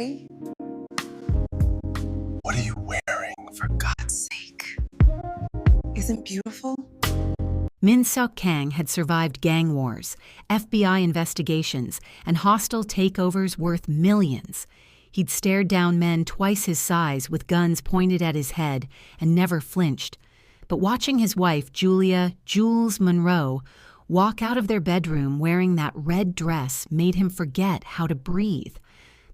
ready? What are you wearing, for God's sake? Isn't beautiful? Min-Seok Kang had survived gang wars, FBI investigations, and hostile takeovers worth millions. He'd stared down men twice his size with guns pointed at his head and never flinched. But watching his wife, Jules Monroe, walk out of their bedroom wearing that red dress made him forget how to breathe.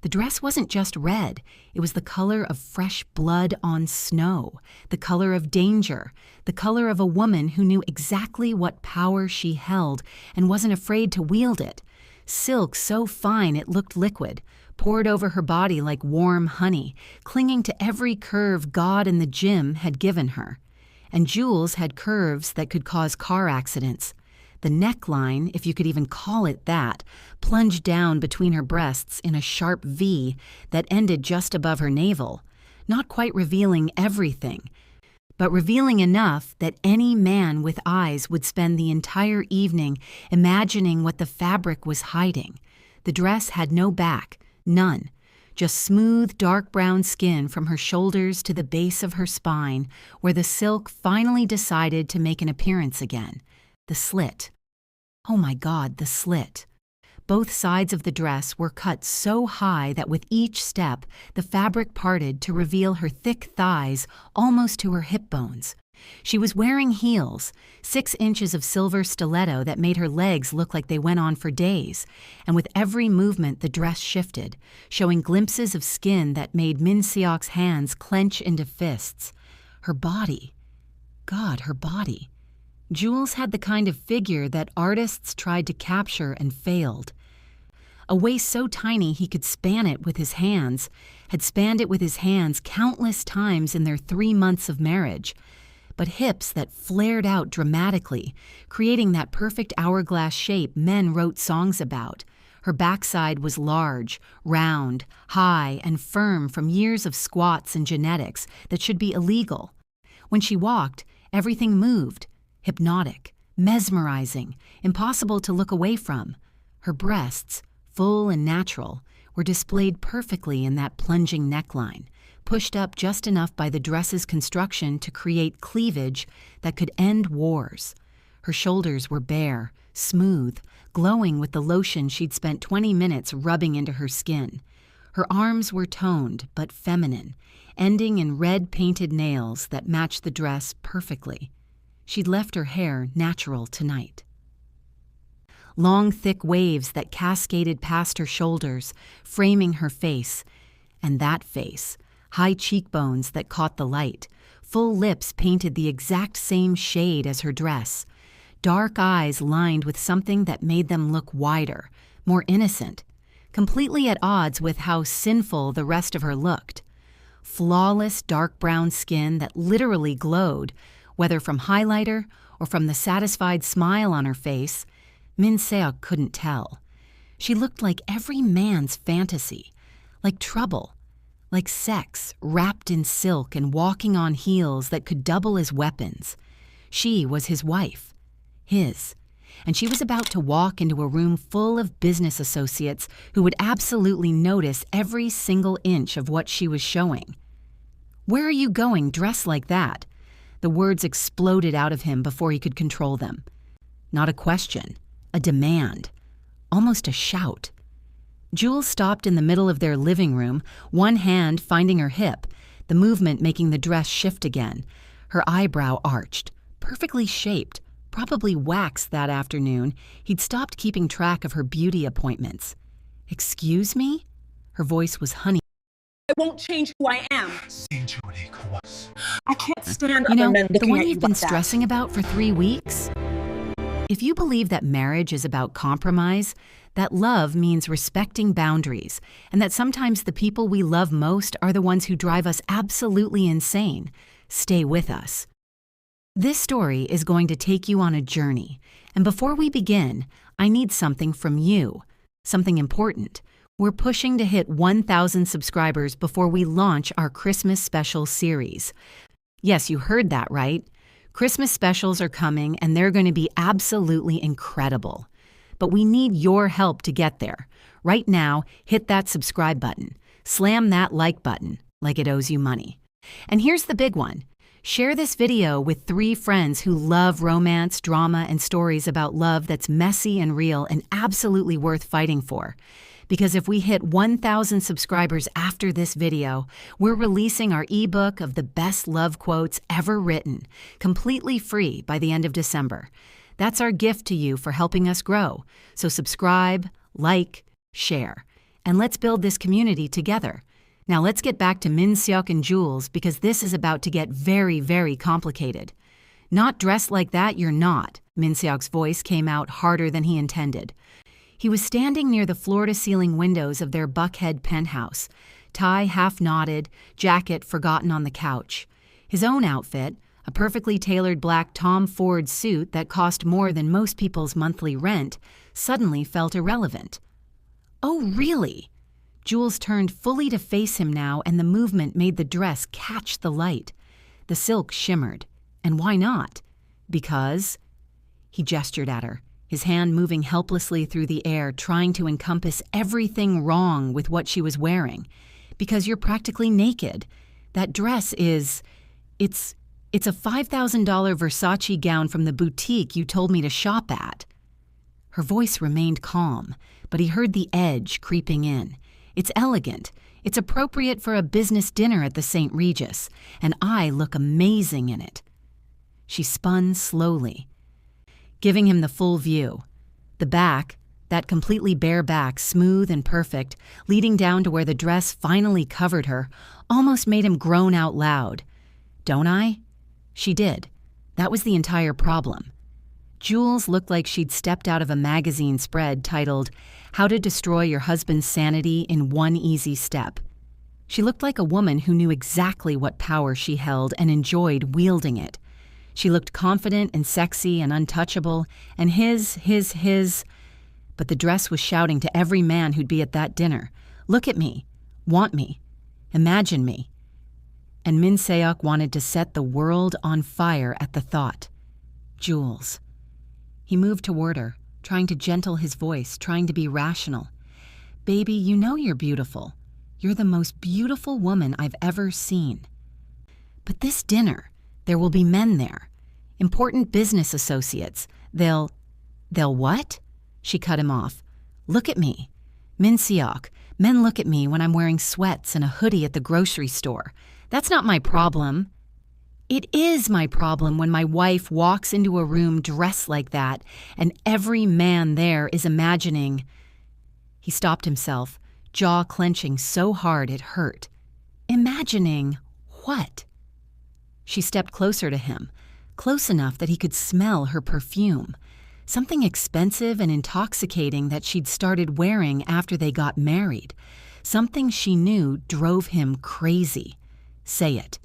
The dress wasn't just red, it was the color of fresh blood on snow, the color of danger, the color of a woman who knew exactly what power she held and wasn't afraid to wield it. Silk so fine it looked liquid, poured over her body like warm honey, clinging to every curve God and the gym had given her. And Jules had curves that could cause car accidents. The neckline, if you could even call it that, plunged down between her breasts in a sharp V that ended just above her navel, not quite revealing everything, but revealing enough that any man with eyes would spend the entire evening imagining what the fabric was hiding. The dress had no back, none, just smooth, dark brown skin from her shoulders to the base of her spine, where the silk finally decided to make an appearance again. The slit. Oh my God, the slit. Both sides of the dress were cut so high that with each step, the fabric parted to reveal her thick thighs almost to her hip bones. She was wearing heels, 6 inches of silver stiletto that made her legs look like they went on for days, and with every movement the dress shifted, showing glimpses of skin that made Min-Seok's hands clench into fists. Her body. God, her body. Jules had the kind of figure that artists tried to capture and failed. A waist so tiny he could span it with his hands, had spanned it with his hands countless times in their 3 months of marriage, but hips that flared out dramatically, creating that perfect hourglass shape men wrote songs about. Her backside was large, round, high, and firm from years of squats and genetics that should be illegal. When she walked, everything moved. Hypnotic, mesmerizing, impossible to look away from. Her breasts, full and natural, were displayed perfectly in that plunging neckline, pushed up just enough by the dress's construction to create cleavage that could end wars. Her shoulders were bare, smooth, glowing with the lotion she'd spent 20 minutes rubbing into her skin. Her arms were toned but feminine, ending in red painted nails that matched the dress perfectly. She'd left her hair natural tonight. Long, thick waves that cascaded past her shoulders, framing her face. And that face, high cheekbones that caught the light, full lips painted the exact same shade as her dress, dark eyes lined with something that made them look wider, more innocent, completely at odds with how sinful the rest of her looked. Flawless dark brown skin that literally glowed, whether from highlighter or from the satisfied smile on her face, Min-Seok couldn't tell. She looked like every man's fantasy, like trouble, like sex wrapped in silk and walking on heels that could double as weapons. She was his wife, his, and she was about to walk into a room full of business associates who would absolutely notice every single inch of what she was showing. "Where are you going dressed like that?" The words exploded out of him before he could control them. Not a question, a demand, almost a shout. Jules stopped in the middle of their living room, one hand finding her hip, the movement making the dress shift again. Her eyebrow arched, perfectly shaped, probably waxed that afternoon. He'd stopped keeping track of her beauty appointments. "Excuse me?" Her voice was honey. I won't change who I am. I can't stand You other know, men the looking one at you you've been like that. stressing about for 3 weeks? If you believe that marriage is about compromise, that love means respecting boundaries, and that sometimes the people we love most are the ones who drive us absolutely insane, stay with us. This story is going to take you on a journey, and before we begin, I need something from you, something important. We're pushing to hit 1,000 subscribers before we launch our Christmas special series. Yes, you heard that right. Christmas specials are coming, and they're going to be absolutely incredible. But we need your help to get there. Right now, hit that subscribe button. Slam that like button like it owes you money. And here's the big one. Share this video with 3 friends who love romance, drama, and stories about love that's messy and real and absolutely worth fighting for. Because if we hit 1,000 subscribers after this video, we're releasing our ebook of the best love quotes ever written, completely free by the end of December. That's our gift to you for helping us grow. So subscribe, like, share, and let's build this community together. Now let's get back to Min-Seok and Jules, because this is about to get very, very complicated. Not dressed like that, you're not. Min-Seok's voice came out harder than he intended. He was standing near the floor-to-ceiling windows of their Buckhead penthouse, tie half knotted, jacket forgotten on the couch. His own outfit, a perfectly tailored black Tom Ford suit that cost more than most people's monthly rent, suddenly felt irrelevant. Oh, really? Jules turned fully to face him now, and the movement made the dress catch the light. The silk shimmered. And why not? Because... He gestured at her, his hand moving helplessly through the air, trying to encompass everything wrong with what she was wearing. Because you're practically naked. That dress is... It's a $5,000 Versace gown from the boutique you told me to shop at. Her voice remained calm, but he heard the edge creeping in. It's elegant. It's appropriate for a business dinner at the St. Regis, and I look amazing in it. She spun slowly, giving him the full view. The back, that completely bare back, smooth and perfect, leading down to where the dress finally covered her, almost made him groan out loud. Don't I? She did. That was the entire problem. Jules looked like she'd stepped out of a magazine spread titled, How to Destroy Your Husband's Sanity in One Easy Step. She looked like a woman who knew exactly what power she held and enjoyed wielding it. She looked confident and sexy and untouchable, and his. But the dress was shouting to every man who'd be at that dinner, look at me, want me, imagine me. And Min-Seok wanted to set the world on fire at the thought. Jules. He moved toward her, trying to gentle his voice, trying to be rational. Baby, you know you're beautiful. You're the most beautiful woman I've ever seen. But this dinner, there will be men there. Important business associates. They'll what? She cut him off. Look at me. Min-Seok, men look at me when I'm wearing sweats and a hoodie at the grocery store. That's not my problem. It is my problem when my wife walks into a room dressed like that and every man there is imagining... He stopped himself, jaw clenching so hard it hurt. Imagining what? She stepped closer to him, close enough that he could smell her perfume, something expensive and intoxicating that she'd started wearing after they got married, something she knew drove him crazy. Say it.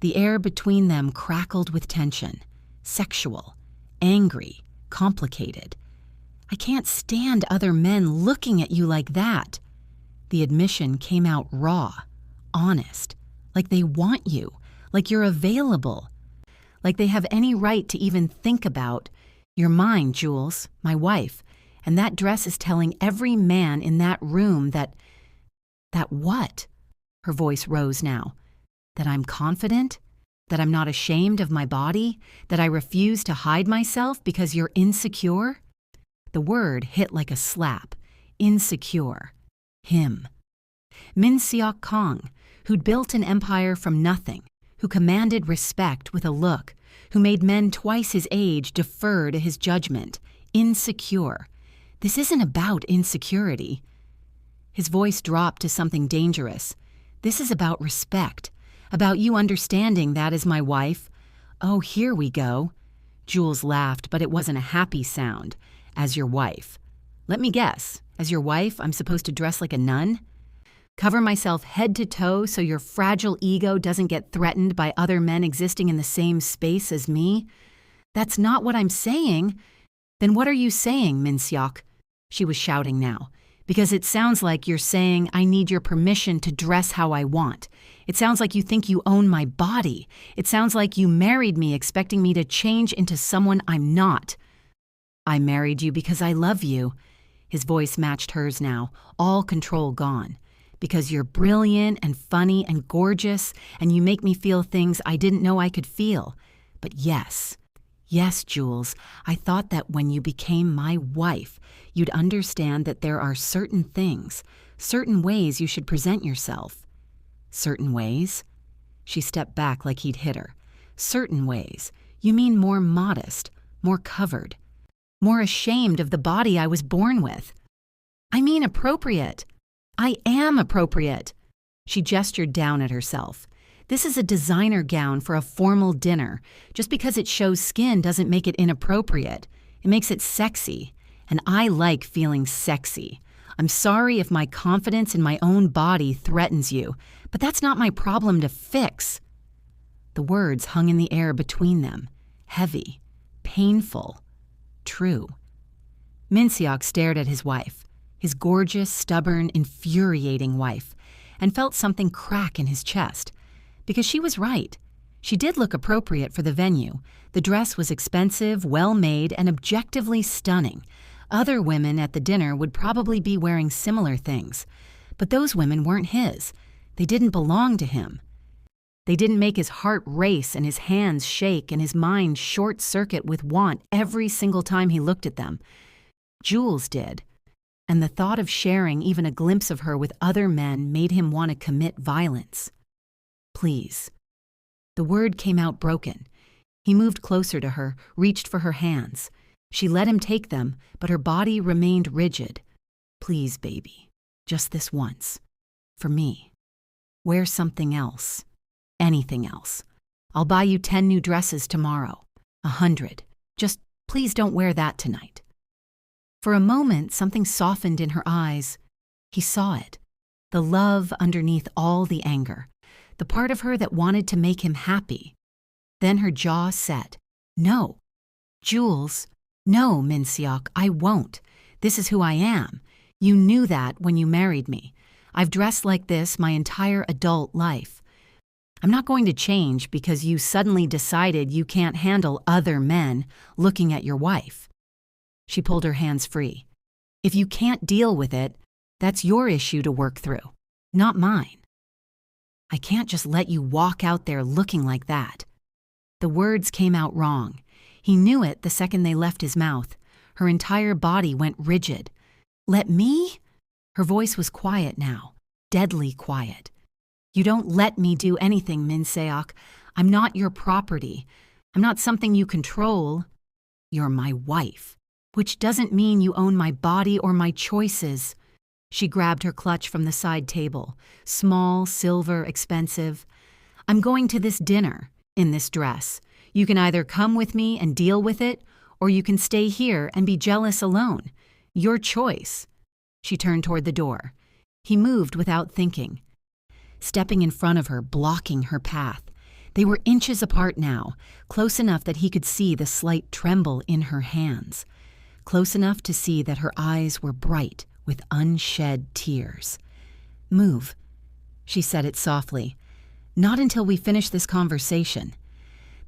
The air between them crackled with tension, sexual, angry, complicated. I can't stand other men looking at you like that. The admission came out raw, honest, like they want you, like you're available, like they have any right to even think about, you're mine, Jules, my wife, and that dress is telling every man in that room that what? Her voice rose now. That I'm confident? That I'm not ashamed of my body? That I refuse to hide myself because you're insecure? The word hit like a slap. Insecure. Him. Min-Seok Kong, who'd built an empire from nothing, who commanded respect with a look, who made men twice his age defer to his judgment. Insecure. This isn't about insecurity. His voice dropped to something dangerous. This is about respect. About you understanding that as my wife. Oh, here we go. Jules laughed, but it wasn't a happy sound. As your wife. Let me guess. As your wife, I'm supposed to dress like a nun? Cover myself head to toe so your fragile ego doesn't get threatened by other men existing in the same space as me? That's not what I'm saying. Then what are you saying, Min-Seok? She was shouting now. Because it sounds like you're saying I need your permission to dress how I want. It sounds like you think you own my body. It sounds like you married me expecting me to change into someone I'm not. I married you because I love you. His voice matched hers now, all control gone. because you're brilliant and funny and gorgeous, and you make me feel things I didn't know I could feel. But yes, Jules, I thought that when you became my wife, you'd understand that there are certain things, certain ways you should present yourself. Certain ways? She stepped back like he'd hit her. Certain ways? You mean more modest, more covered, more ashamed of the body I was born with? I mean appropriate. I am appropriate. She gestured down at herself. This is a designer gown for a formal dinner. Just because it shows skin doesn't make it inappropriate. It makes it sexy. And I like feeling sexy. I'm sorry if my confidence in my own body threatens you, but that's not my problem to fix. The words hung in the air between them, heavy, painful, true. Min-Seok stared at his wife, his gorgeous, stubborn, infuriating wife, and felt something crack in his chest. Because she was right. She did look appropriate for the venue. The dress was expensive, well-made, and objectively stunning. Other women at the dinner would probably be wearing similar things. But those women weren't his. They didn't belong to him. They didn't make his heart race and his hands shake and his mind short-circuit with want every single time he looked at them. Jules did. And the thought of sharing even a glimpse of her with other men made him want to commit violence. Please. The word came out broken. He moved closer to her, reached for her hands. She let him take them, but her body remained rigid. Please, baby. Just this once. For me. Wear something else. Anything else. I'll buy you 10 new dresses tomorrow. 100. Just please don't wear that tonight. For a moment, something softened in her eyes. He saw it. The love underneath all the anger. The part of her that wanted to make him happy. Then her jaw set. No. Jules. No, Min-Seok, I won't. This is who I am. You knew that when you married me. I've dressed like this my entire adult life. I'm not going to change because you suddenly decided you can't handle other men looking at your wife. She pulled her hands free. If you can't deal with it, that's your issue to work through, not mine. I can't just let you walk out there looking like that. The words came out wrong. He knew it the second they left his mouth. Her entire body went rigid. Let me? Her voice was quiet now, deadly quiet. You don't let me do anything, Min-Seok. I'm not your property. I'm not something you control. You're my wife, which doesn't mean you own my body or my choices. She grabbed her clutch from the side table, small, silver, expensive. I'm going to this dinner, in this dress. You can either come with me and deal with it, or you can stay here and be jealous alone. Your choice. She turned toward the door. He moved without thinking, stepping in front of her, blocking her path. They were inches apart now, close enough that he could see the slight tremble in her hands, close enough to see that her eyes were bright with unshed tears. Move. She said it softly. Not until we finish this conversation.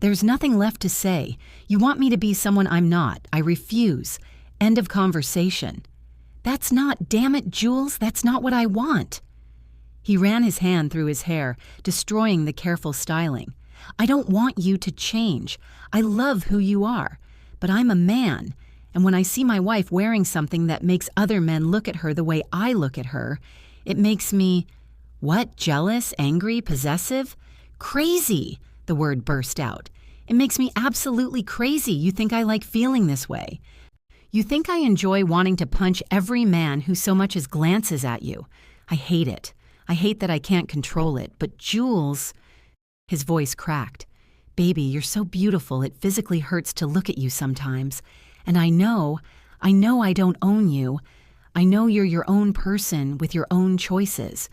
There's nothing left to say. You want me to be someone I'm not. I refuse. End of conversation. That's not, damn it, Jules, that's not what I want. He ran his hand through his hair, destroying the careful styling. I don't want you to change. I love who you are. But I'm a man, and when I see my wife wearing something that makes other men look at her the way I look at her, it makes me, what, jealous, angry, possessive? Crazy, the word burst out. It makes me absolutely crazy. You think I like feeling this way. You think I enjoy wanting to punch every man who so much as glances at you. I hate it. I hate that I can't control it. But Jules, his voice cracked. Baby, you're so beautiful it physically hurts to look at you sometimes. And I know I don't own you. I know you're your own person with your own choices.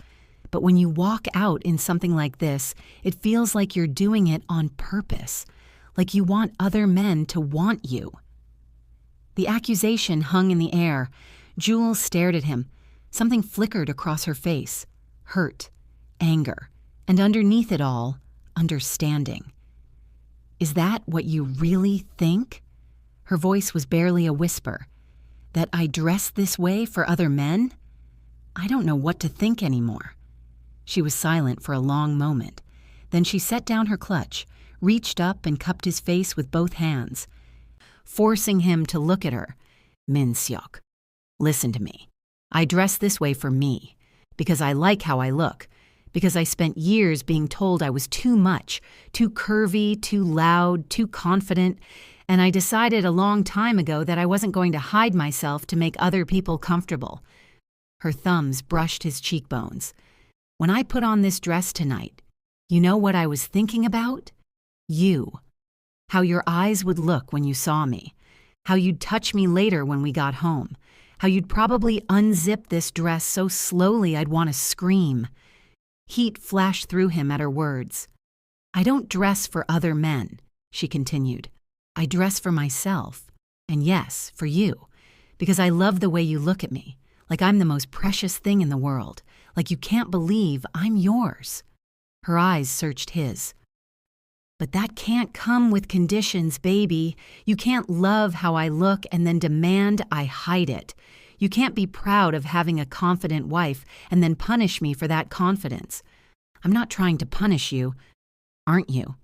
But when you walk out in something like this, it feels like you're doing it on purpose, like you want other men to want you. The accusation hung in the air. Jules stared at him. Something flickered across her face. Hurt, anger, and underneath it all, understanding. Is that what you really think? Her voice was barely a whisper. That I dress this way for other men? I don't know what to think anymore." She was silent for a long moment. Then she set down her clutch, reached up and cupped his face with both hands, forcing him to look at her. "Min-Seok, listen to me. I dress this way for me, because I like how I look, because I spent years being told I was too much, too curvy, too loud, too confident, and I decided a long time ago that I wasn't going to hide myself to make other people comfortable." Her thumbs brushed his cheekbones. "When I put on this dress tonight, you know what I was thinking about? You. How your eyes would look when you saw me. How you'd touch me later when we got home. How you'd probably unzip this dress so slowly I'd want to scream." Heat flashed through him at her words. "I don't dress for other men," she continued. "I dress for myself. And yes, for you. Because I love the way you look at me. Like I'm the most precious thing in the world. Like you can't believe I'm yours." Her eyes searched his. "But that can't come with conditions, baby. You can't love how I look and then demand I hide it. You can't be proud of having a confident wife and then punish me for that confidence. I'm not trying to punish you, aren't you?"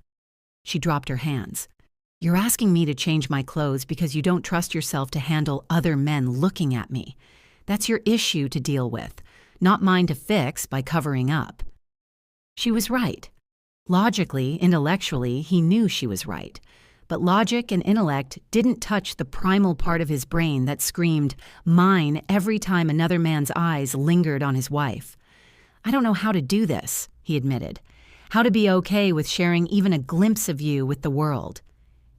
She dropped her hands. "You're asking me to change my clothes because you don't trust yourself to handle other men looking at me. That's your issue to deal with, not mine to fix by covering up." She was right. Logically, intellectually, he knew she was right. But logic and intellect didn't touch the primal part of his brain that screamed, "Mine," every time another man's eyes lingered on his wife. "I don't know how to do this," he admitted. "How to be okay with sharing even a glimpse of you with the world."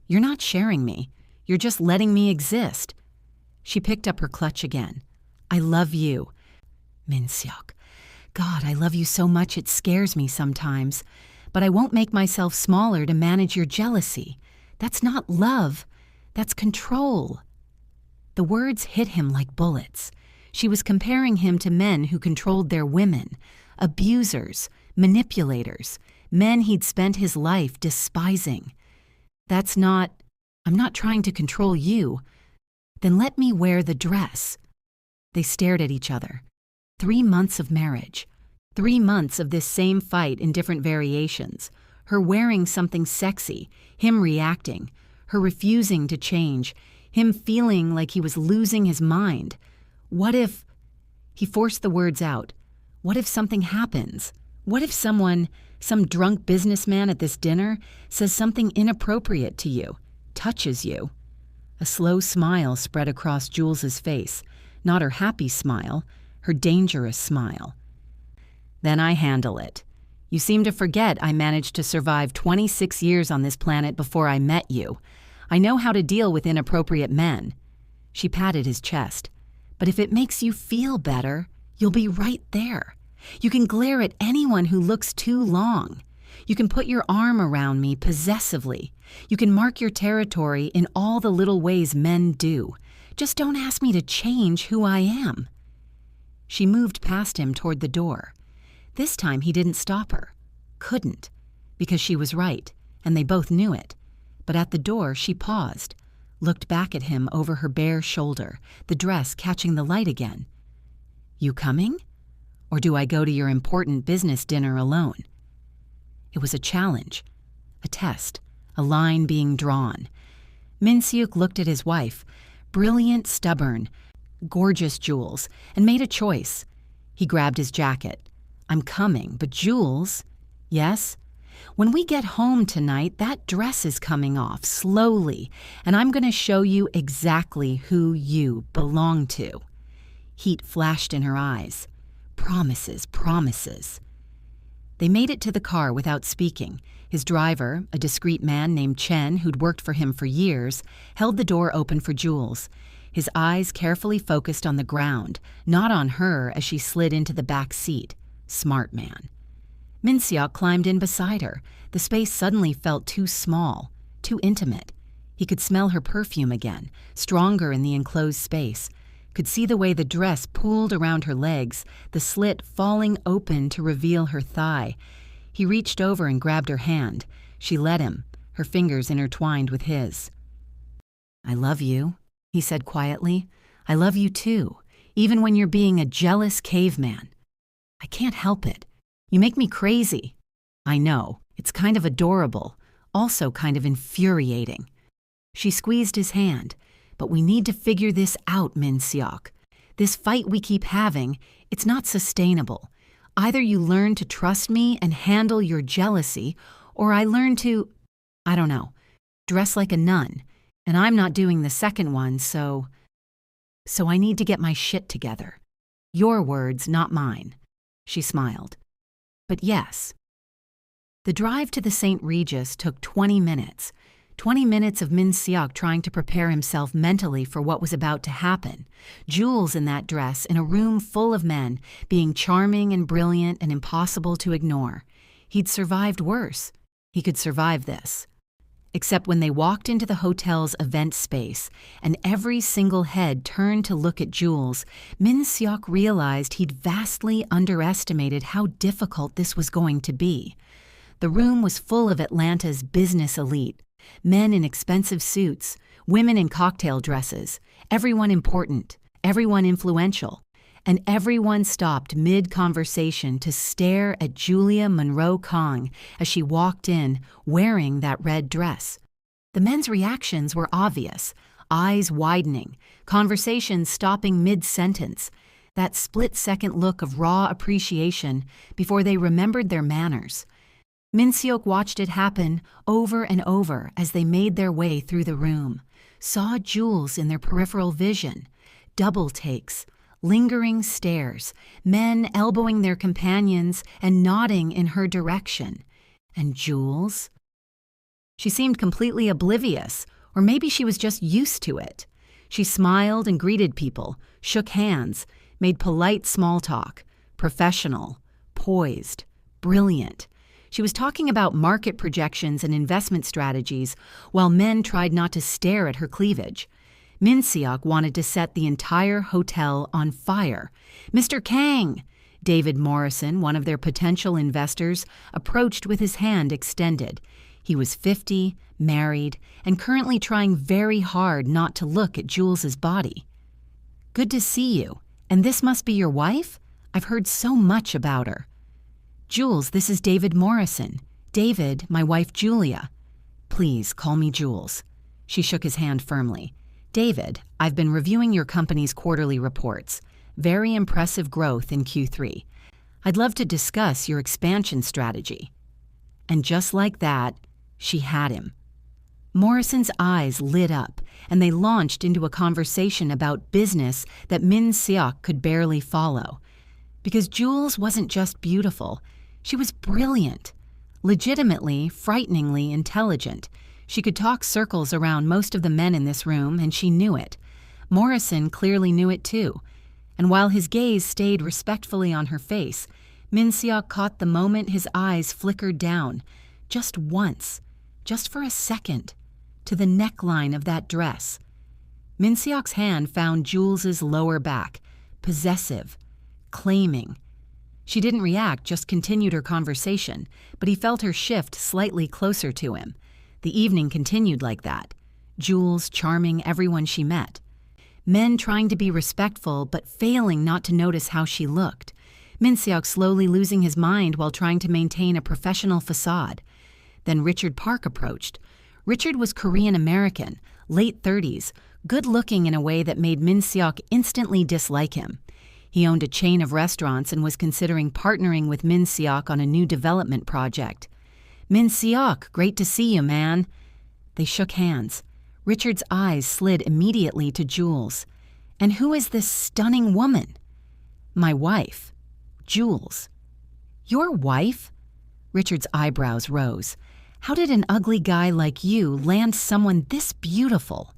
"You're not sharing me. You're just letting me exist." She picked up her clutch again. "I love you." "Min-Seok, God, I love you so much it scares me sometimes. But I won't make myself smaller to manage your jealousy. That's not love. That's control." The words hit him like bullets. She was comparing him to men who controlled their women, abusers, manipulators, men he'd spent his life despising. I'm not trying to control you." "Then let me wear the dress." They stared at each other. 3 months of marriage. 3 months of this same fight in different variations. Her wearing something sexy, him reacting, her refusing to change, him feeling like he was losing his mind. What if... He forced the words out. "What if something happens? What if some drunk businessman at this dinner, says something inappropriate to you, touches you?" A slow smile spread across Jules's face, not her happy smile, her dangerous smile. "Then I handle it. You seem to forget I managed to survive 26 years on this planet before I met you. I know how to deal with inappropriate men." She patted his chest. "But if it makes you feel better, you'll be right there. You can glare at anyone who looks too long. You can put your arm around me possessively. You can mark your territory in all the little ways men do. Just don't ask me to change who I am." She moved past him toward the door. This time he didn't stop her. Couldn't, because she was right, and they both knew it. But at the door she paused, looked back at him over her bare shoulder, the dress catching the light again. "You coming? Or do I go to your important business dinner alone?" It was a challenge, a test, a line being drawn. Min-Seok looked at his wife, brilliant, stubborn, gorgeous Jules, and made a choice. He grabbed his jacket. "I'm coming, but Jules..." "Yes? When we get home tonight, that dress is coming off, slowly, and I'm going to show you exactly who you belong to." Heat flashed in her eyes. Promises, promises. They made it to the car without speaking. His driver, a discreet man named Chen who'd worked for him for years, held the door open for Jules, his eyes carefully focused on the ground, not on her as she slid into the back seat. Smart man. Min-Seok climbed in beside her. The space suddenly felt too small, too intimate. He could smell her perfume again, stronger in the enclosed space. Could see the way the dress pooled around her legs, the slit falling open to reveal her thigh. He reached over and grabbed her hand. She let him, her fingers intertwined with his. "I love you," he said quietly. "I love you too. even when you're being a jealous caveman. I can't help it. You make me crazy. I know, it's kind of adorable, also kind of infuriating. She squeezed his hand. But we need to figure this out, Min-Seok. This fight we keep having, it's not sustainable. Either you learn to trust me and handle your jealousy, or I learn to, I don't know, dress like a nun. And I'm not doing the second one, so I need to get my shit together. Your words, not mine. She smiled. But yes. The drive to the St. Regis took 20 minutes. 20 minutes of Min-Seok trying to prepare himself mentally for what was about to happen. Jules in that dress in a room full of men, being charming and brilliant and impossible to ignore. He'd survived worse. He could survive this. Except when they walked into the hotel's event space and every single head turned to look at Jules, Min-Seok realized he'd vastly underestimated how difficult this was going to be. The room was full of Atlanta's business elite. Men in expensive suits, women in cocktail dresses, everyone important, everyone influential, and everyone stopped mid-conversation to stare at Julia Monroe Kong as she walked in wearing that red dress. The men's reactions were obvious, eyes widening, conversations stopping mid-sentence, that split-second look of raw appreciation before they remembered their manners. Min-Seok watched it happen over and over as they made their way through the room, saw Jules in their peripheral vision, double takes, lingering stares, men elbowing their companions and nodding in her direction. And Jules? She seemed completely oblivious, or maybe she was just used to it. She smiled and greeted people, shook hands, made polite small talk, professional, poised, brilliant. She was talking about market projections and investment strategies while men tried not to stare at her cleavage. Min-Seok wanted to set the entire hotel on fire. Mr. Kang! David Morrison, one of their potential investors, approached with his hand extended. He was 50, married, and currently trying very hard not to look at Jules's body. Good to see you. And this must be your wife? I've heard so much about her. Jules, this is David Morrison. David, my wife Julia. Please, call me Jules. She shook his hand firmly. David, I've been reviewing your company's quarterly reports. Very impressive growth in Q3. I'd love to discuss your expansion strategy. And just like that, she had him. Morrison's eyes lit up, and they launched into a conversation about business that Min-Seok could barely follow. Because Jules wasn't just beautiful, she was brilliant. Legitimately, frighteningly intelligent. She could talk circles around most of the men in this room, and she knew it. Morrison clearly knew it too. And while his gaze stayed respectfully on her face, Min-Seok caught the moment his eyes flickered down, just once, just for a second, to the neckline of that dress. Min-Seok's hand found Jules's lower back, possessive, claiming. She didn't react, just continued her conversation, but he felt her shift slightly closer to him. The evening continued like that. Jules charming everyone she met. Men trying to be respectful but failing not to notice how she looked. Min-Seok slowly losing his mind while trying to maintain a professional facade. Then Richard Park approached. Richard was Korean-American, late 30s, good-looking in a way that made Min-Seok instantly dislike him. He owned a chain of restaurants and was considering partnering with Min-Seok on a new development project. Min-Seok, great to see you, man. They shook hands. Richard's eyes slid immediately to Jules. And who is this stunning woman? My wife, Jules. Your wife? Richard's eyebrows rose. How did an ugly guy like you land someone this beautiful?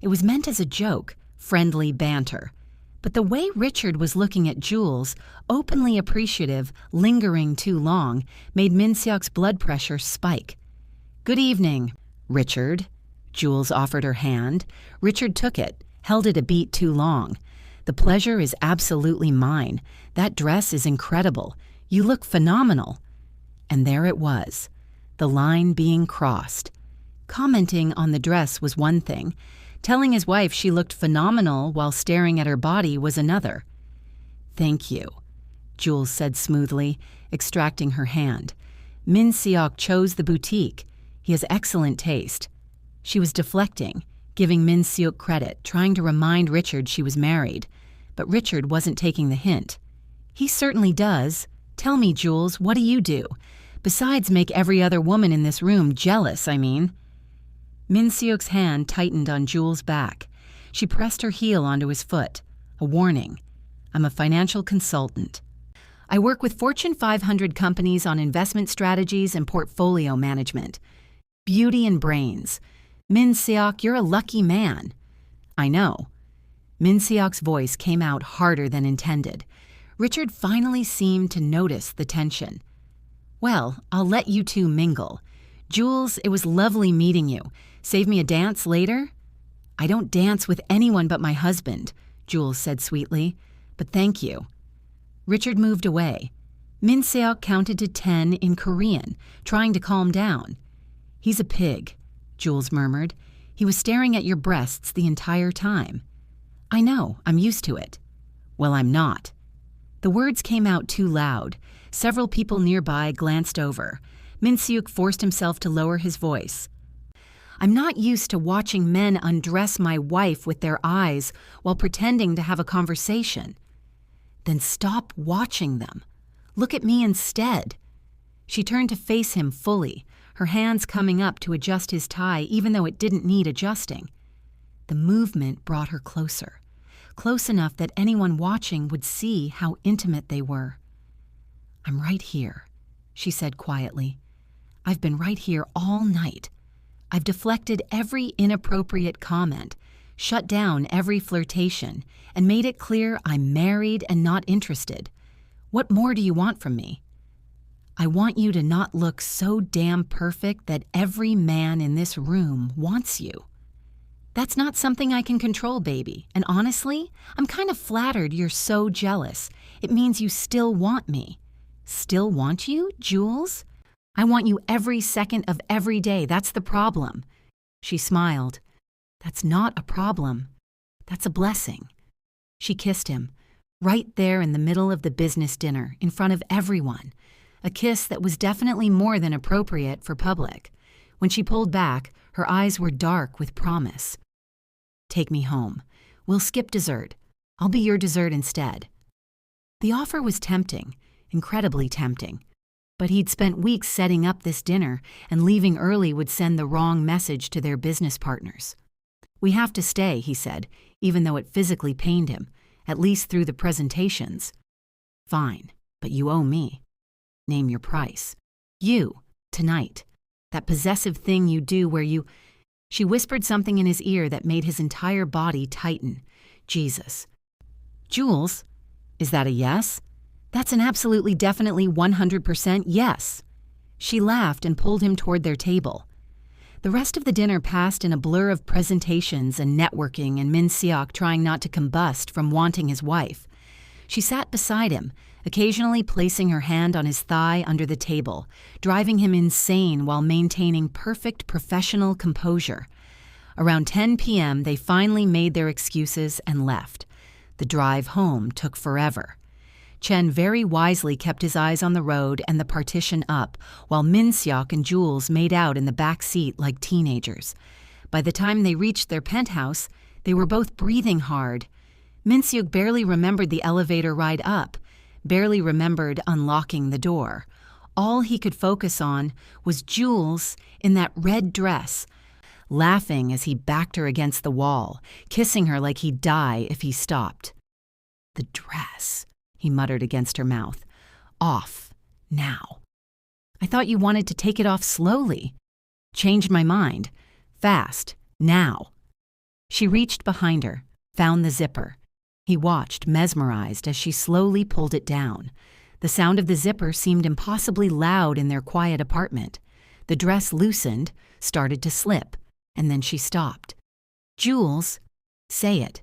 It was meant as a joke, friendly banter. But the way Richard was looking at Jules, openly appreciative, lingering too long, made Min-Seok's blood pressure spike. Good evening, Richard. Jules offered her hand. Richard took it, held it a beat too long. The pleasure is absolutely mine. That dress is incredible. You look phenomenal. And there it was, the line being crossed. Commenting on the dress was one thing. Telling his wife she looked phenomenal while staring at her body was another. "Thank you," Jules said smoothly, extracting her hand. Min-Seok chose the boutique. He has excellent taste. She was deflecting, giving Min-Seok credit, trying to remind Richard she was married. But Richard wasn't taking the hint. "He certainly does. Tell me, Jules, what do you do? Besides make every other woman in this room jealous, I mean." Min-Seok's hand tightened on Jules' back. She pressed her heel onto his foot. A warning. "I'm a financial consultant. I work with Fortune 500 companies on investment strategies and portfolio management. Beauty and brains. Min-Seok, you're a lucky man." "I know." Min-Seok's voice came out harder than intended. Richard finally seemed to notice the tension. "Well, I'll let you two mingle. Jules, it was lovely meeting you. Save me a dance later?" "I don't dance with anyone but my husband," Jules said sweetly. "But thank you." Richard moved away. Min-Seok counted to 10 in Korean, trying to calm down. "He's a pig," Jules murmured. "He was staring at your breasts the entire time." "I know, I'm used to it." "Well, I'm not." The words came out too loud. Several people nearby glanced over. Min-Seok forced himself to lower his voice. "I'm not used to watching men undress my wife with their eyes while pretending to have a conversation." "Then stop watching them. Look at me instead." She turned to face him fully, her hands coming up to adjust his tie even though it didn't need adjusting. The movement brought her closer, close enough that anyone watching would see how intimate they were. "I'm right here," she said quietly. "I've been right here all night. I've deflected every inappropriate comment, shut down every flirtation, and made it clear I'm married and not interested. What more do you want from me?" "I want you to not look so damn perfect that every man in this room wants you." "That's not something I can control, baby. And honestly, I'm kind of flattered you're so jealous. It means you still want me." "Still want you, Jules? I want you every second of every day. That's the problem." She smiled. "That's not a problem. That's a blessing." She kissed him, right there in the middle of the business dinner, in front of everyone. A kiss that was definitely more than appropriate for public. When she pulled back, her eyes were dark with promise. "Take me home. We'll skip dessert. I'll be your dessert instead." The offer was tempting, incredibly tempting. But he'd spent weeks setting up this dinner, and leaving early would send the wrong message to their business partners. "We have to stay," he said, even though it physically pained him, at least through the presentations. "Fine, but you owe me. Name your price. You, tonight. That possessive thing you do where you—" She whispered something in his ear that made his entire body tighten. Jesus. "Jules, is that a yes?" "That's an absolutely definitely 100% yes." She laughed and pulled him toward their table. The rest of the dinner passed in a blur of presentations and networking and Min-Seok trying not to combust from wanting his wife. She sat beside him, occasionally placing her hand on his thigh under the table, driving him insane while maintaining perfect professional composure. Around 10 p.m., they finally made their excuses and left. The drive home took forever. Chen very wisely kept his eyes on the road and the partition up, while Min-Seok and Jules made out in the back seat like teenagers. By the time they reached their penthouse, they were both breathing hard. Min-Seok barely remembered the elevator ride up, barely remembered unlocking the door. All he could focus on was Jules in that red dress, laughing as he backed her against the wall, kissing her like he'd die if he stopped. "The dress," he muttered against her mouth. "Off. Now." "I thought you wanted to take it off slowly." "Changed my mind. Fast. Now." She reached behind her, found the zipper. He watched, mesmerized, as she slowly pulled it down. The sound of the zipper seemed impossibly loud in their quiet apartment. The dress loosened, started to slip, and then she stopped. "Jules, say it."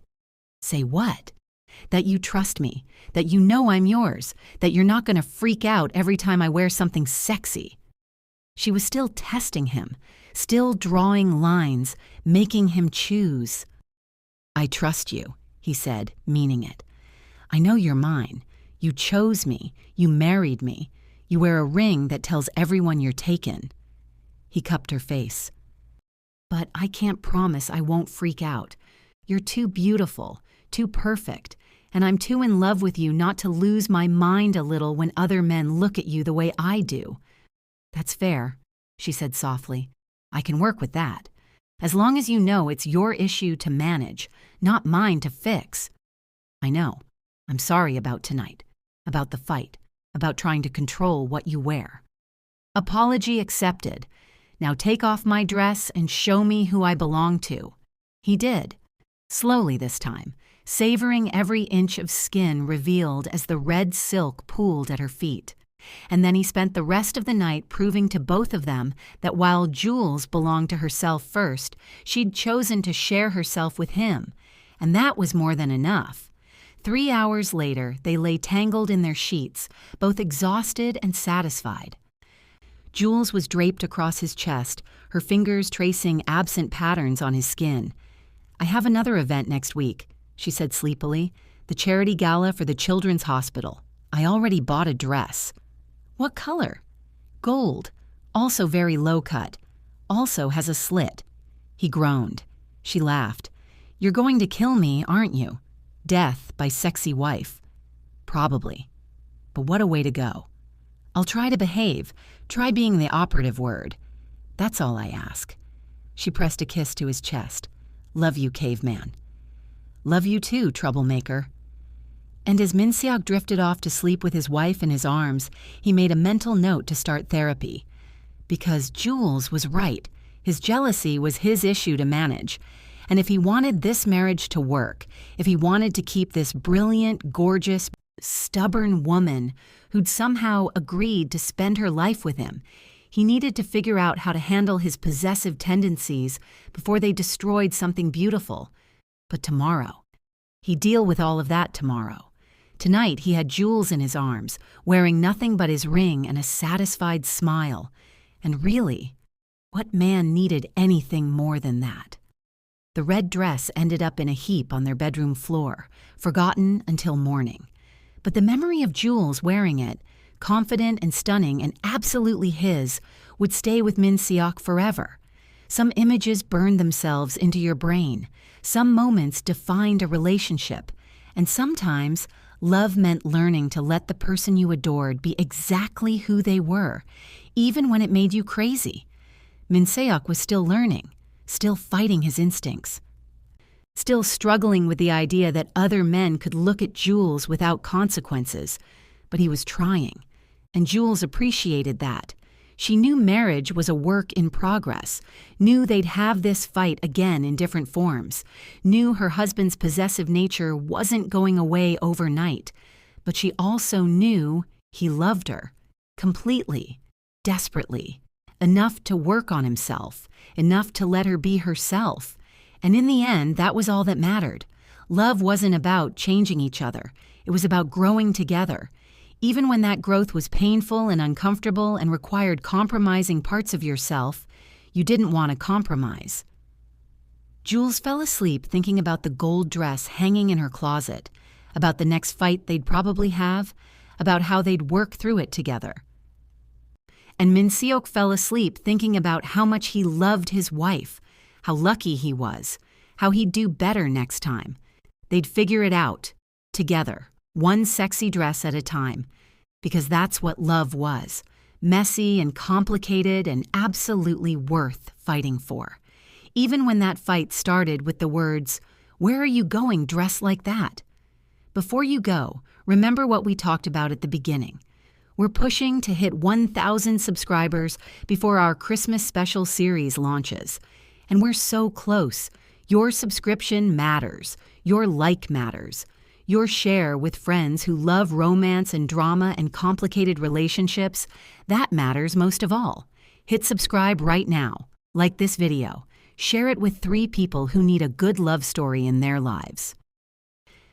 "Say what?" "That you trust me, that you know I'm yours, that you're not going to freak out every time I wear something sexy." She was still testing him, still drawing lines, making him choose. "I trust you," he said, meaning it. "I know you're mine. You chose me. You married me. You wear a ring that tells everyone you're taken." He cupped her face. "But I can't promise I won't freak out. You're too beautiful, too perfect, and I'm too in love with you not to lose my mind a little when other men look at you the way I do." "That's fair," she said softly. "I can work with that. As long as you know it's your issue to manage, not mine to fix." "I know. I'm sorry about tonight, about the fight, about trying to control what you wear." "Apology accepted. Now take off my dress and show me who I belong to." He did, slowly this time, savoring every inch of skin revealed as the red silk pooled at her feet. And then he spent the rest of the night proving to both of them that while Jules belonged to herself first, she'd chosen to share herself with him, and that was more than enough. 3 hours later, they lay tangled in their sheets, both exhausted and satisfied. Jules was draped across his chest, her fingers tracing absent patterns on his skin. "I have another event next week," she said sleepily, "the charity gala for the Children's Hospital. I already bought a dress." "What color?" "Gold, also very low cut, also has a slit." He groaned. She laughed. "You're going to kill me, aren't you? Death by sexy wife." "Probably. But what a way to go. I'll try to behave, try being the operative word. That's all I ask." She pressed a kiss to his chest. "Love you, caveman." "Love you too, troublemaker." And as Min-Seok drifted off to sleep with his wife in his arms, he made a mental note to start therapy. Because Jules was right. His jealousy was his issue to manage. And if he wanted this marriage to work, if he wanted to keep this brilliant, gorgeous, stubborn woman who'd somehow agreed to spend her life with him, he needed to figure out how to handle his possessive tendencies before they destroyed something beautiful. But tomorrow, he'd deal with all of that tomorrow. Tonight he had Jules in his arms, wearing nothing but his ring and a satisfied smile. And really, what man needed anything more than that? The red dress ended up in a heap on their bedroom floor, forgotten until morning. But the memory of Jules wearing it, confident and stunning and absolutely his, would stay with Min-Seok forever. Some images burned themselves into your brain. Some moments defined a relationship. And sometimes, love meant learning to let the person you adored be exactly who they were, even when it made you crazy. Min-Seok was still learning, still fighting his instincts, still struggling with the idea that other men could look at Jules without consequences. But he was trying, and Jules appreciated that. She knew marriage was a work in progress, knew they'd have this fight again in different forms, knew her husband's possessive nature wasn't going away overnight. But she also knew he loved her, completely, desperately, enough to work on himself, enough to let her be herself. And in the end, that was all that mattered. Love wasn't about changing each other. It was about growing together. Even when that growth was painful and uncomfortable and required compromising parts of yourself, you didn't want to compromise. Jules fell asleep thinking about the gold dress hanging in her closet, about the next fight they'd probably have, about how they'd work through it together. And Min-Seok fell asleep thinking about how much he loved his wife, how lucky he was, how he'd do better next time. They'd figure it out, together, one sexy dress at a time, because that's what love was, messy and complicated and absolutely worth fighting for. Even when that fight started with the words, "Where are you going dressed like that?" Before you go, remember what we talked about at the beginning. We're pushing to hit 1,000 subscribers before our Christmas special series launches. And we're so close. Your subscription matters. Your like matters. Your share with friends who love romance and drama and complicated relationships, that matters most of all. Hit subscribe right now. Like this video. Share it with 3 people who need a good love story in their lives.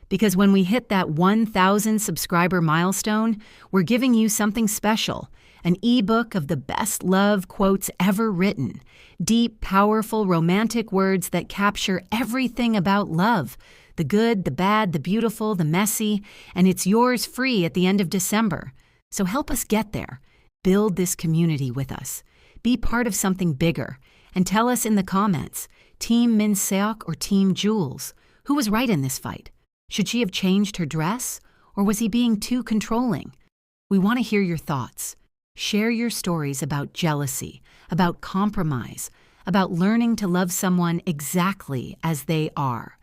Because when we hit that 1,000 subscriber milestone, we're giving you something special, an ebook of the best love quotes ever written. Deep, powerful, romantic words that capture everything about love. The good, the bad, the beautiful, the messy, and it's yours free at the end of December. So help us get there. Build this community with us. Be part of something bigger. And tell us in the comments, Team Min-Seok or Team Jules? Who was right in this fight? Should she have changed her dress? Or was he being too controlling? We want to hear your thoughts. Share your stories about jealousy, about compromise, about learning to love someone exactly as they are.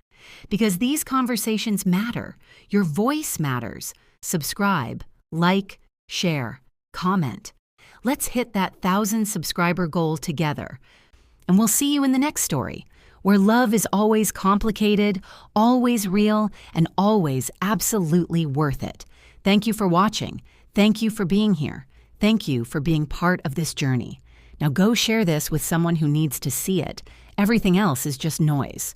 Because these conversations matter. Your voice matters. Subscribe, like, share, comment. Let's hit that 1,000 subscriber goal together. And we'll see you in the next story, where love is always complicated, always real, and always absolutely worth it. Thank you for watching. Thank you for being here. Thank you for being part of this journey. Now go share this with someone who needs to see it. Everything else is just noise.